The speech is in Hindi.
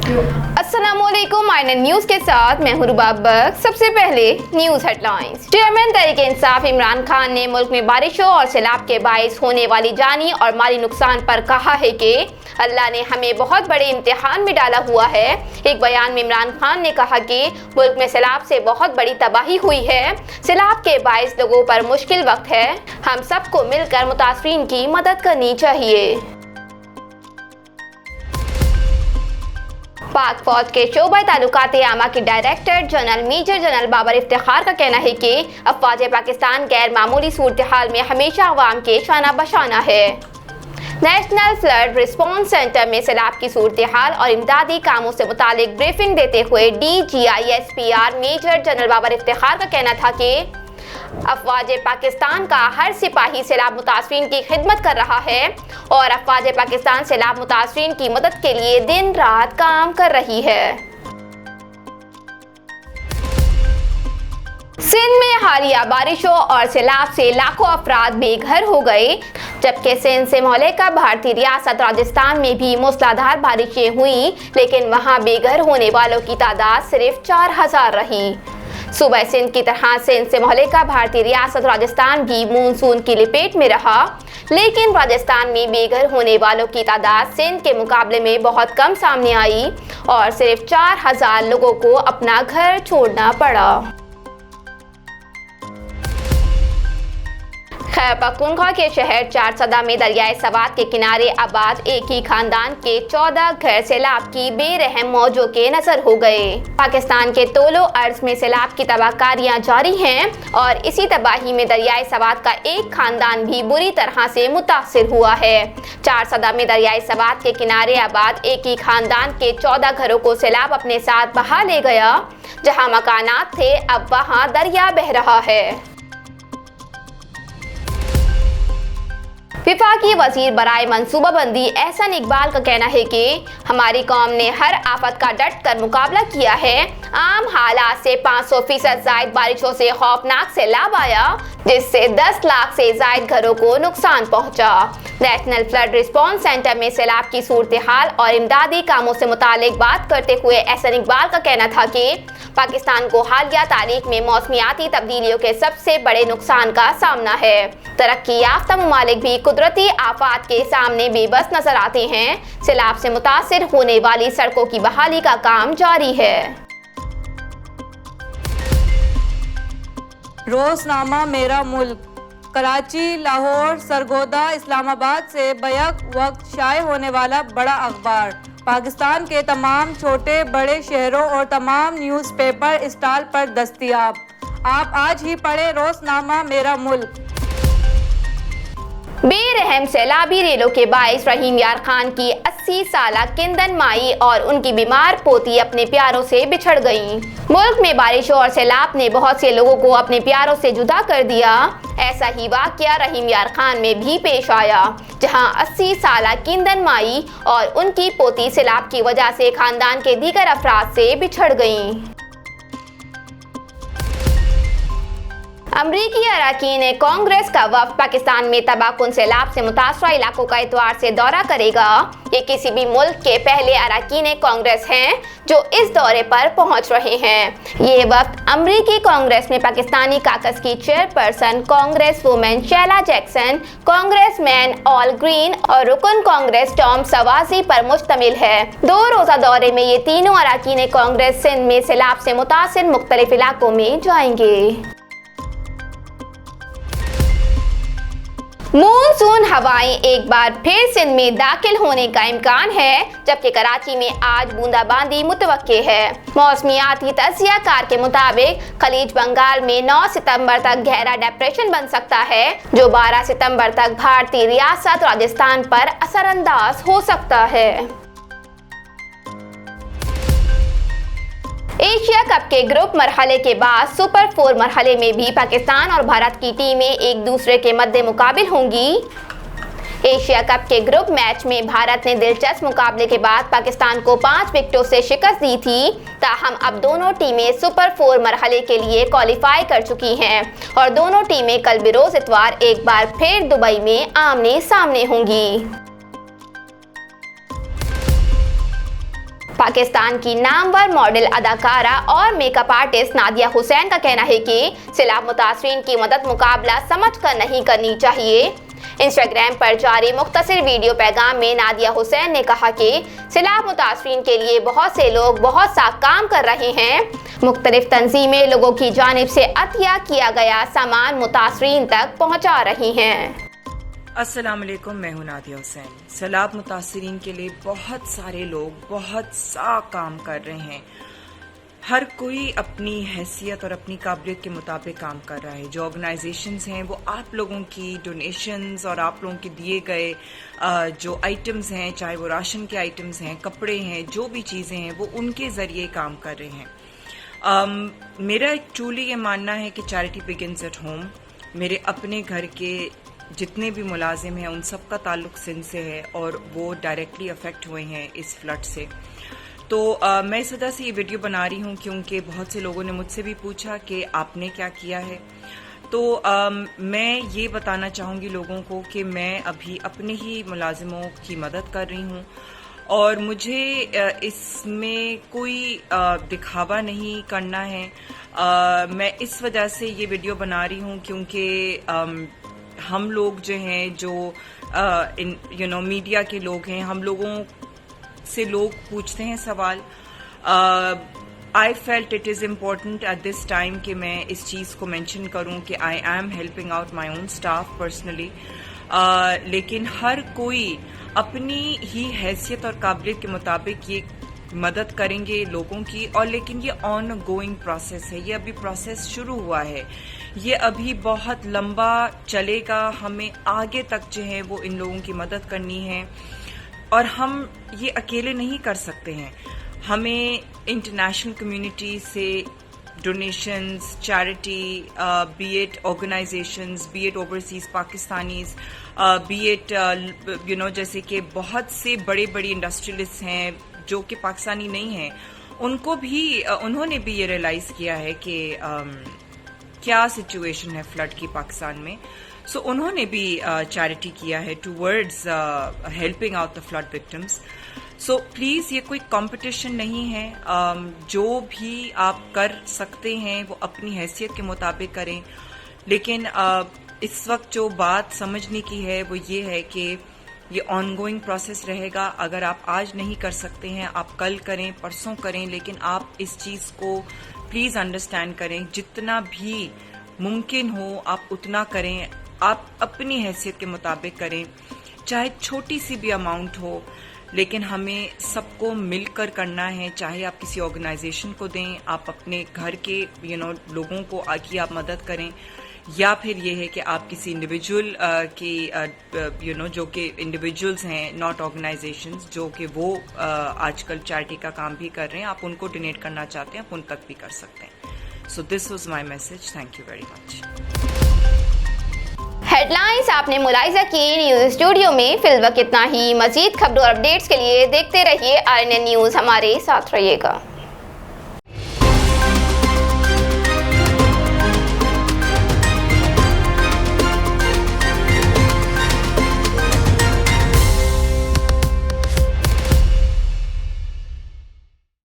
अस्सलामुअलैकुम आईएनएन न्यूज के साथ मैं हूं रुबाबक। सबसे पहले news headlines. Chairman Tehreek Insaf Imran Khan ने मुल्क में बारिशों और सैलाब के बाइस होने वाली जानी और माली नुकसान पर कहा है कि अल्लाह ने हमें बहुत बड़े इम्तिहान में डाला हुआ है। एक बयान में इमरान खान ने कहा कि मुल्क में सैलाब से बहुत बड़ी तबाही हुई है। सैलाब के बाइस लोगों पर मुश्किल वक्त है। हम सबको मिलकर मुतासरीन की मदद करनी चाहिए। पाक फौज के शोबा ताल्लुकात आमा के director general major general Babar Iftikhar का कहना है कि अफवाज पाकिस्तान गैर मामूली सूरत हाल में हमेशा अवाम के शाना बशाना है। नेशनल फ्लड रिस्पॉन्स सेंटर में सैलाब की सूरत हाल और इमदादी कामों से मुतालिक ब्रीफिंग देते हुए DGISPR major general Babar Iftikhar का कहना था कि अफवाज पाकिस्तान का हर सिपाही सैलाब मुतासरीन की खिदमत कर रहा है और अफवाज पाकिस्तान सैलाब मुतासरीन की मदद के लिए दिन रात काम कर रही है। सिंध में हालिया बारिशों और सैलाब से लाखों अफराद बेघर हो गए, जबकि सिंध से मुतल्लिका भारतीय रियासत राजस्थान में भी मूसलाधार बारिशें हुई, लेकिन वहां बेघर होने वालों की तादाद सिर्फ 4000 रही। सुबह सिंध की तरह सिंध से मुतल्लिका भारतीय रियासत राजस्थान भी मानसून की लपेट में रहा, लेकिन राजस्थान में बेघर होने वालों की तादाद सिंध के मुकाबले में बहुत कम सामने आई और सिर्फ 4000 लोगों को अपना घर छोड़ना पड़ा। खैबर पख्तूनख्वा के शहर चारसदा में दरियाए सवात के किनारे आबाद एक ही खानदान के 14 घर सैलाब की बेरहम मौजों के नजर हो गए। पाकिस्तान के तोलो अर्ज में सैलाब की तबाहकारियां जारी हैं और इसी तबाही में दरियाए सवात का एक खानदान भी बुरी तरह से मुतासिर हुआ है। चारसदा में दरियाए सवात के किनारे आबाद एक ही खानदान के 14 घरों को सैलाब अपने साथ बहा ले गया। जहां मकानात थे, अब वहां दरिया बह रहा है। विफाकी वजीर बराए मनसूबाबंदी एहसन इकबाल का कहना है कि हमारी कौम ने हर आफत का डट कर मुकाबला किया है। आम हालात से 500% जायद बारिशों से खौफनाक सैलाब आया, जिससे 10 लाख से जायद घरों को नुकसान पहुंचा। नेशनल फ्लड रिस्पॉन्स सेंटर में सैलाब की सूरत हाल और इमदादी कामों से मुतालिक बात करते हुए एहसन इकबाल का कहना था कि पाकिस्तान को हालिया तारीख में मौसमियाती तब्दीलियों के सबसे बड़े नुकसान का सामना है। तरक्की याफ्ता ममालिक भी कुदरती आफात के सामने बेबस नजर आते हैं। सैलाब से मुतासिर होने वाली सड़कों की बहाली का काम जारी है। रोजनामा मेरा मुल्क कराची, लाहौर, सरगोदा, इस्लामाबाद से बैक वक्त शाये होने वाला बड़ा अखबार पाकिस्तान के तमाम छोटे बड़े शहरों और तमाम न्यूज़पेपर स्टॉल पर दस्तयाब। आप आज ही पढ़े रोजनामा मेरा मुल्क। बेरहम सैलाबी रेलों के बाइस रहीम यार खान की 80 साला किंदन माई और उनकी बीमार पोती अपने प्यारों से बिछड़ गईं। मुल्क में बारिशों और सैलाब ने बहुत से लोगों को अपने प्यारों से जुदा कर दिया। ऐसा ही वाकया रहीम यार खान में भी पेश आया, जहां 80 साला किंदन माई और उनकी पोती सैलाब की वजह से खानदान के दीगर अफराद से बिछड़ गईं। अमरीकी अरकान कांग्रेस का वफ्द पाकिस्तान में तबाहकुन सैलाब से मुतासरा इलाकों का इतवार से दौरा करेगा। ये किसी भी मुल्क के पहले अरकान कांग्रेस हैं जो इस दौरे पर पहुंच रहे हैं। ये वफ्द अमरीकी कांग्रेस में पाकिस्तानी काकस की chairperson Congress women Shaila Jackson, congressman all green और रुकन कांग्रेस टॉम सवाजी पर मुश्तमिल है। 2 रोजा दौरे में ये तीनों अरकान कांग्रेस सिंध में सैलाब से मुतासिर मुख्तलिफ इलाकों में जाएंगे। मानसून हवाएं एक बार फिर सिंध में दाखिल होने का इम्कान है, जबकि कराची में आज बूंदाबांदी मुतवक्के है। मौसमियाती तज्जियाकार के मुताबिक खलीज बंगाल में 9 सितंबर तक गहरा डिप्रेशन बन सकता है, जो 12 सितंबर तक भारतीय रियासत राजस्थान पर असरअंदाज हो सकता है। एशिया कप के ग्रुप मरहले के बाद सुपर 4 मरहले में भी पाकिस्तान और भारत की टीमें एक दूसरे के मद्दे मुकाबिल होंगी। एशिया कप के ग्रुप मैच में भारत ने दिलचस्प मुकाबले के बाद पाकिस्तान को 5 विकेटों से शिकस्त दी थी। ताहम अब दोनों टीमें सुपर 4 मरहले के लिए क्वालिफाई कर चुकी हैं और दोनों टीमें कल बरोज इतवार एक बार फिर दुबई में आमने सामने होंगी। पाकिस्तान की नामवर मॉडल, अदाकारा और मेकअप आर्टिस्ट नादिया हुसैन का कहना है कि सैलाब मुतासरीन की मदद मुकाबला समझकर नहीं करनी चाहिए। इंस्टाग्राम पर जारी मुख्तसर वीडियो पैगाम में नादिया हुसैन ने कहा कि सैलाब मुतासरीन के लिए बहुत से लोग बहुत सा काम कर रहे हैं। मुख्तलिफ तंजीमें लोगों की जानिब से अतिया किया गया सामान मुतासरीन तक पहुँचा रही हैं। अस्सलाम वालेकुम, मैं हूं नादिया हुसैन। सैलाब मुतासरीन के लिए बहुत सारे लोग बहुत सा काम कर रहे हैं। हर कोई अपनी हैसियत और अपनी काबिलियत के मुताबिक काम कर रहा है। जो ऑर्गेनाइजेशंस हैं वो आप लोगों की डोनेशंस और आप लोगों के दिए गए जो आइटम्स हैं, चाहे वो राशन के आइटम्स हैं, कपड़े हैं, जो भी चीज़ें हैं, वो उनके ज़रिए काम कर रहे हैं। मेरा एक ट्रूली ये मानना है कि चैरिटी बिगिंस एट होम। मेरे अपने घर के जितने भी मुलाजिम हैं उन सब का ताल्लुक सिंध से है और वो डायरेक्टली अफेक्ट हुए हैं इस फ्लड से। तो मैं इस वजह से ये वीडियो बना रही हूँ क्योंकि बहुत से लोगों ने मुझसे भी पूछा कि आपने क्या किया है। तो मैं ये बताना चाहूँगी लोगों को कि मैं अभी अपने ही मुलाजिमों की मदद कर रही हूँ और मुझे इसमें कोई दिखावा नहीं करना है। मैं इस वजह से ये वीडियो बना रही हूँ क्योंकि हम लोग जो हैं, जो मीडिया के लोग हैं, हम लोगों से लोग पूछते हैं सवाल। I felt it is important at this time कि मैं इस चीज़ को मेंशन करूं कि I am helping out my own staff personally. लेकिन हर कोई अपनी ही हैसियत और काबिलियत के मुताबिक ये मदद करेंगे लोगों की। और लेकिन ये ऑन गोइंग प्रोसेस है, ये अभी प्रोसेस शुरू हुआ है, ये अभी बहुत लंबा चलेगा। हमें आगे तक जो है वो इन लोगों की मदद करनी है और हम ये अकेले नहीं कर सकते हैं। हमें इंटरनेशनल कम्युनिटी से donations, charity, B it organisations, B it overseas Pakistanis, B it जैसे कि बहुत से बड़े बड़े इंडस्ट्रियलिस्ट हैं जो कि पाकिस्तानी नहीं हैं, उनको भी उन्होंने भी ये रियलाइज़ किया है कि क्या सिचुएशन है फ्लड की पाकिस्तान में। सो उन्होंने भी चैरिटी किया है towards helping out the flood victims. So please ये कोई कंपटीशन नहीं है। जो भी आप कर सकते हैं वो अपनी हैसियत के मुताबिक करें। लेकिन इस वक्त जो बात समझने की है वो ये है कि ये ऑनगोइंग प्रोसेस रहेगा। अगर आप आज नहीं कर सकते हैं, आप कल करें, परसों करें, लेकिन आप इस चीज़ को प्लीज़ अंडरस्टैंड करें। जितना भी मुमकिन हो आप उतना करें, आप अपनी हैसियत के मुताबिक करें, चाहे छोटी सी भी अमाउंट हो, लेकिन हमें सबको मिलकर करना है। चाहे आप किसी ऑर्गेनाइजेशन को दें, आप अपने घर के लोगों को आके आप मदद करें, या फिर ये है कि आप किसी इंडिविजुअल की जो कि इंडिविजुअल्स हैं, नॉट ऑर्गेनाइजेशंस, जो कि वो आजकल चैरिटी का काम भी कर रहे हैं, आप उनको डोनेट करना चाहते हैं, आप उन तक भी कर सकते हैं। So this was my message. Thank you very much. Headlines आपने मुलाहिजा की। न्यूज़ स्टूडियो में फिल वक्त इतना ही। मजीद खबरों और अपडेट्स के लिए देखते रहिए RNN न्यूज़। हमारे साथ रहिएगा।